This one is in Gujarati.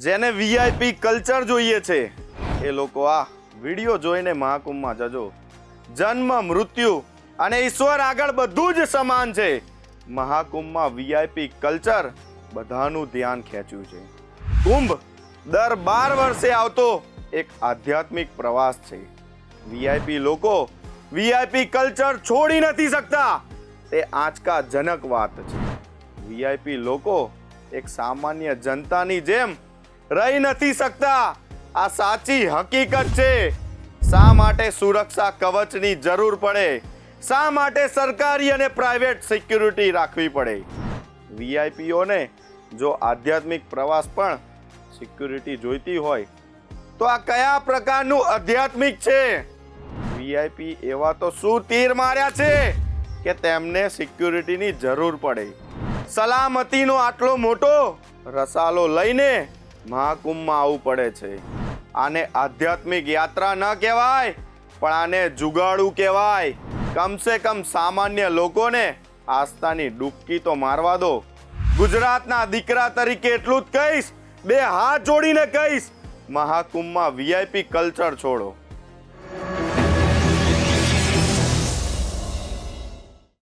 જેને વીઆઈપી કલ્ચર જોઈએ છે એ લોકો આ વિડીયો જોઈને મહાકુંભમાં જજો. જન્મ, મૃત્યુ અને ઈશ્વર આગળ બધું જ સમાન છે. મહાકુંભમાં વીઆઈપી કલ્ચર બધાનું ધ્યાન ખેંચ્યું છે. કુંભ દર 12 વર્ષે આવતો એક આધ્યાત્મિક પ્રવાસ છે. વીઆઈપી લોકો વીઆઈપી કલ્ચર છોડી નથી શકતા. તે આંચકાજનક વાત છે. વીઆઈપી લોકો એક સામાન્ય જનતાની જેમ રહી નથી શકતા. આ સાચી હકીકત છે. શા માટે સુરક્ષા કવચની જરૂર પડે? શા માટે સરકારી અને પ્રાઇવેટ સિક્યુરિટી રાખવી પડે? વીઆઈપીઓને જો આધ્યાત્મિક પ્રવાસ પણ સિક્યુરિટી જોઈતી હોય તો આ કયા પ્રકારનું આધ્યાત્મિક છે? વીઆઈપી એવા તો શું તીર માર્યા છે કે તેમને સિક્યુરિટીની જરૂર પડે? સલામતીનો આટલો મોટો રસાલો લઈને મહાકુંભમાં આવવું પડે છે. આને આધ્યાત્મિક યાત્રા ન કહેવાય, પણ આને જુગાડું કહેવાય. કમસે કમ સામાન્ય લોકોને આસ્થાની ડૂબકી તો મારવા દો. ગુજરાતના દીકરા તરીકે એટલું જ કહીશ, 2 હાથ જોડીને કહીશ, મહાકુંભમાં વીઆઈપી કલ્ચર છોડો.